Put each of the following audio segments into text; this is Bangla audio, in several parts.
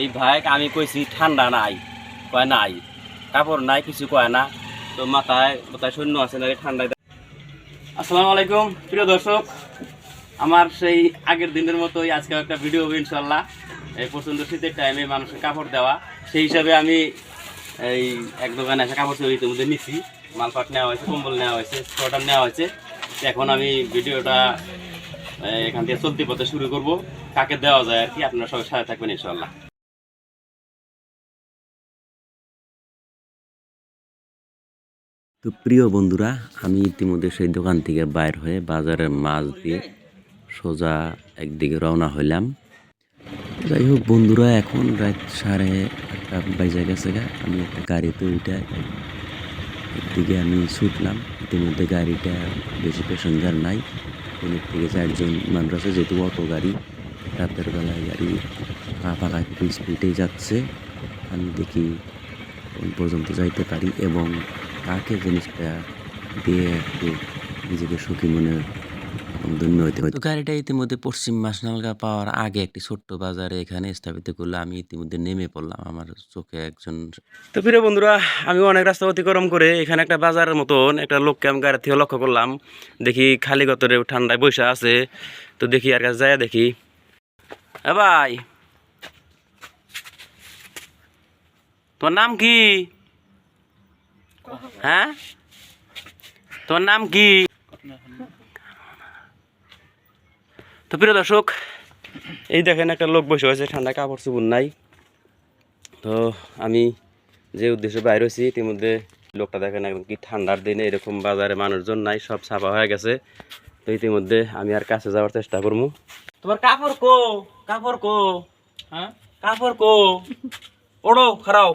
এই ভাই আমি কইছি ঠান্ডা নাই, কয় নাই, কাপড় নাই, কিছু কয় না। তো মাথায় মাথায় শূন্য আছে না ঠান্ডায়। আসসালামু আলাইকুম প্রিয় দর্শক, আমার সেই আগের দিনের মতোই আজকে একটা ভিডিও হবে ইনশাল্লাহ। এই প্রচণ্ড শীতের টাইমে মানুষের কাপড় দেওয়া, সেই হিসাবে আমি এই এক দোকানে এসে কাপড় চোর ইতিমধ্যে নিচ্ছি। মালপাট নেওয়া হয়েছে, কম্বল নেওয়া হয়েছে, সোয়েটার নেওয়া হয়েছে। এখন আমি ভিডিওটা এখান থেকে চলতি পথে শুরু করব, কাকে দেওয়া যায় আর কি। আপনারা সবাই সাথে থাকবেন ইনশাল্লাহ। তো প্রিয় বন্ধুরা, আমি ইতিমধ্যে সেই দোকান থেকে বাইর হয়ে বাজারের মাছ দিয়ে সোজা একদিকে রওনা হইলাম। যাই হোক বন্ধুরা, এখন রাত 1:30 বাজে গেছে গা। আমি একটা গাড়িতে উঠে একদিকে আমি ছুটলাম। ইতিমধ্যে গাড়িটা বেশি প্যাসেঞ্জার নাই, 3 থেকে 4 জন মানুষ আছে। যেহেতু অটো গাড়ি, রাতের বেলায় গাড়ি ফাঁকা একটু স্পিডেই যাচ্ছে। আমি দেখি কোন পর্যন্ত যাইতে পারি এবং কাকে জিনিসটা দিয়ে একটু নিজেকে সুখী মনে ধন্য হইতে হয়। তো গাড়িটা ইতিমধ্যে পশ্চিম মাসনালগা পাওয়ার আগে একটি ছোট্ট বাজারে এখানে স্থাপিত করলে আমি ইতিমধ্যে নেমে পড়লাম। আমার চোখে একজন। তো প্রিয় বন্ধুরা, আমি অনেক রাস্তা অতিক্রম করে এখানে একটা বাজারের মতন একটা লোককে আমি গাড়ি থেকে লক্ষ্য করলাম। দেখি খালি গতরে ঠান্ডায় বসে আছে। তো দেখি আর কাছে যায়, দেখি ভাই তোর নাম কি? হ্যাঁ, তোর নাম কি? তো প্রিয় দর্শক, এই দেখেন একটা লোক বসে আছে, ঠান্ডা কাপড় চোপড় নাই। তো আমি যে উদ্দেশ্যে বাইরে হয়েছি, ইতিমধ্যে লোকটা দেখেন একদম কি ঠান্ডার দিনে এরকম বাজারে মানুষজন নাই, সব ছাপা হয়ে গেছে। তো ইতিমধ্যে আমি আর কাছে যাওয়ার চেষ্টা করবো। তোমার কাপড় কো? কাপড় কো? হ্যাঁ, কাপড় কো? ওড়ো খারাও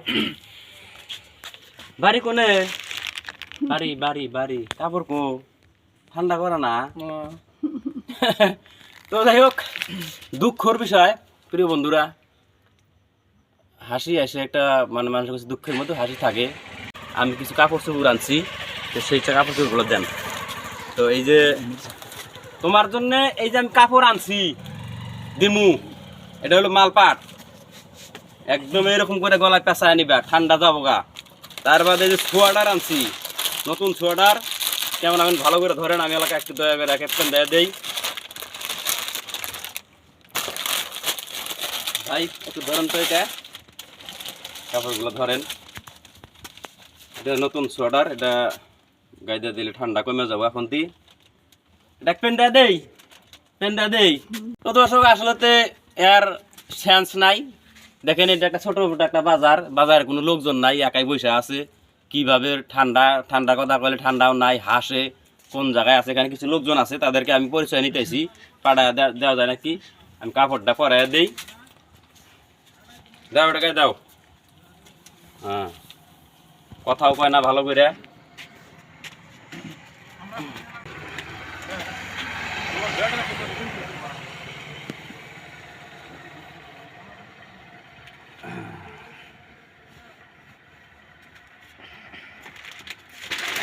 বাড়ি কোনে? বাড়ি বাড়ি বাড়ি, কাপড় কো? ঠান্ডা করে না। তো যাই হোক, দুঃখর বিষয় প্রিয় বন্ধুরা, হাসি আসে একটা, মানে মানুষের কাছে দুঃখের মধ্যে হাসি থাকে। আমি কিছু কাপড় চোপড় আনছি, তো সেই কাপড় চোপড়গুলো দেন। তো এই যে তোমার জন্য এই যে আমি কাপড় আনছি দিমু, এটা হলো মালপাট, একদম এরকম করে গলায় পেঁচায় নিবা, ঠান্ডা যাবো গা। তার বাদে যে সোয়াটার আনছি, নতুন সোয়াটার, কেমন আমি ভালো করে ধরেন, আমি এলাকা একটু দয়া করে ক্যাপ্টেন দেয়া দেই ভাই, একটু ধরেন তো এটা, কাপড়গুলো ধরেন। এটা নতুন সোয়েটার, এটা গাইতে দিলে ঠান্ডা কমে যাবো। এখন দি এটা পেন দেয়া দেই, পেন দেয়া দেই। তো দর্শক, আসলে এর সেন্স নাই। দেখেন এটা একটা ছোট একটা বাজার, বাজারে কোনো লোকজন নাই, একাই বসে আছে। কিভাবে ঠান্ডা ঠান্ডা কথা বলে, ঠান্ডাও নাই, হাসে কোন জায়গায় আছে। এখানে কিছু লোকজন আছে, তাদেরকে আমি পরিচয় নিতেছি, পাড়ায় দেওয়া যায় নাকি। আমি কাপড়টা পরাই দেই, দাও এটা গায়ে দাও। হ্যাঁ, কথাও কয় না ভালো করে।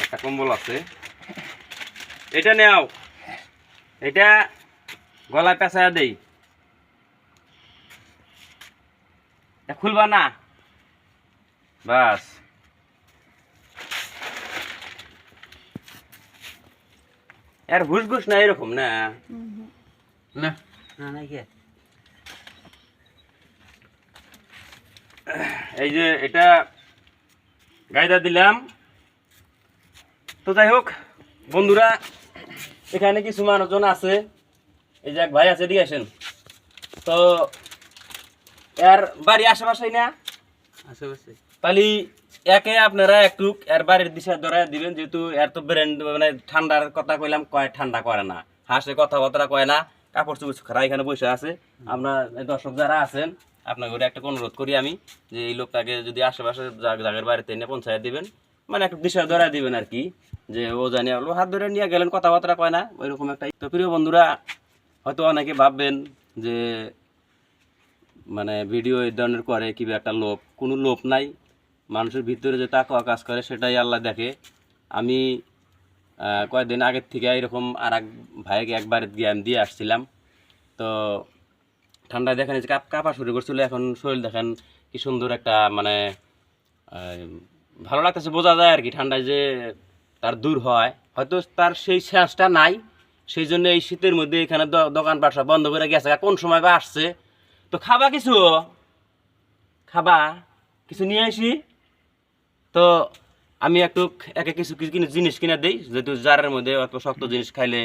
একটা কম্বল আছে, এটা নেও, এটা গলায় পেঁচায়া দেই, এটা খুলবা না, বাস। আর ঘুষ ঘুষ না এরকম না, না না নাই কে। এই যে এটা গাইদা দিলাম। তো যাই হোক বন্ধুরা, এখানে কিছু মানুষজন আছে, এই যে এক ভাই আছে, দিয়ে আসেন তো। এর বাড়ি আশেপাশেই না? আশেপাশে। তাহলে একে আপনারা একটু এর বাড়ির দিশা ধরায় দিবেন, যেহেতু এর তো ব্র্যান্ড, মানে ঠান্ডার কথা কইলাম, কয় ঠান্ডা করে না, হাসে, কথাবার্তা কয় না, কাপড় চোপড় খারাপ এখানে বসে আছে। আমরা দর্শক যারা আছেন, আপনার ঘরে একটা অনুরোধ করি আমি, যে এই লোকটাকে যদি আশেপাশে জায়গার বাড়িতে এনে পৌঁছায় দিবেন, মানে একটু দিশা ধরায় দিবেন আর কি, যে ও জানি হাত ধরে নিয়ে গেলেন, কথাবার্তা কয় না, ওইরকম একটা। তো প্রিয় বন্ধুরা, হয়তো অনেকে ভাববেন যে মানে ভিডিও এই ধরনের করে কি একটা লোভ, কোনো লোভ নাই। মানুষের ভিতরে যে তাকওয়া কাজ করে সেটাই আল্লাহ দেখে। আমি কয়েকদিন আগের থেকে এরকম আর এক ভাইকে একবার গিয়ে আমি দিয়ে আসছিলাম। তো ঠান্ডায় দেখেন যে কাঁপা শুরু করছিল, এখন শরীর দেখেন কি সুন্দর একটা মানে ভালো লাগতেছে, বোঝা যায় আর কি ঠান্ডায় যে তার দূর হয়, হয়তো তার সেই শ্বাসটা নাই, সেই জন্য এই শীতের মধ্যে এখানে দোকানপাট সব বন্ধ করে গেছে। কোন সময় বা আসছে, তো খাবা কিছু, খাবা কিছু নিয়ে আসি। তো আমি একটু একে কিছু কিছু জিনিস কিনে দিই, যেহেতু জারের মধ্যে অত শক্ত জিনিস খাইলে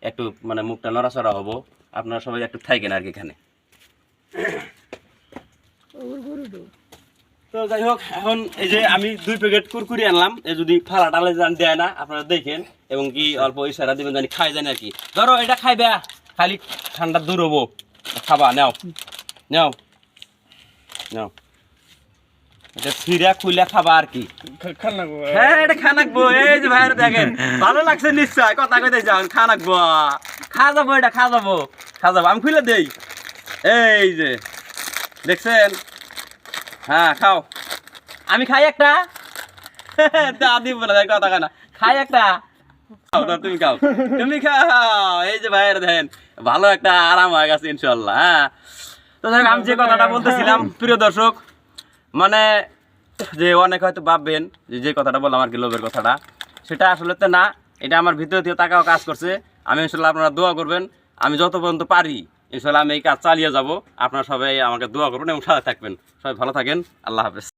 একটু মানে মুখটা নড়াচড়া হবো। আপনারা সবাই একটু থাকেন আর কি এখানে। তো যাই হোক, এখন এই যে আমি 2 প্যাকেট কুরকুরি আনলাম, এ যদি ফালা টালে দেয় না আপনারা দেখেন, এবং কি অল্প ইশারা দিবেন জানি খাই জানি আর কি। ধরো এটা খাইবা, খালি ঠান্ডা দূর হবো, খাবা, নাও নাও নাও, এটা সিরা খুইলা খাবা আর কি। হ্যাঁ এটা খানাকবো, এই যে ভাইরা দেখেন ভালো লাগছে নিশ্চয়, কথা কইতে যান, খানাকবো, খা যাবো, এটা খা যাবো, খা যাবো, আমি খুলে দেই, এই যে দেখছেন, হ্যাঁ খাও, আমি খাই একটা, দাদি বলে দেয় কথা কেনা, খাই একটা, খাও না, তুমি খাও, তুমি খাও, এই যে ভাইয়ের দেখেন ভালো একটা আরাম হয়ে গেছে ইনশাল্লাহ। হ্যাঁ তো যাই হোক, আমি যে কথাটা বলতেছিলাম প্রিয় দর্শক, মানে যে অনেক হয়তো ভাববেন যে কথাটা বললাম আর কি, লোভের কথাটা, সেটা আসলে তো না, এটা আমার ভিতরে থেকে তাকাও কাজ করছে। আমি ইনশাল্লাহ আপনারা দোয়া করবেন, আমি যত পর্যন্ত পারি ইনশাল্লাহ আমি এই কাজ চালিয়ে যাব। আপনারা সবাই আমাকে দোয়া করবেন এবং সাথে থাকবেন। সবাই ভালো থাকেন, আল্লাহ হাফেজ।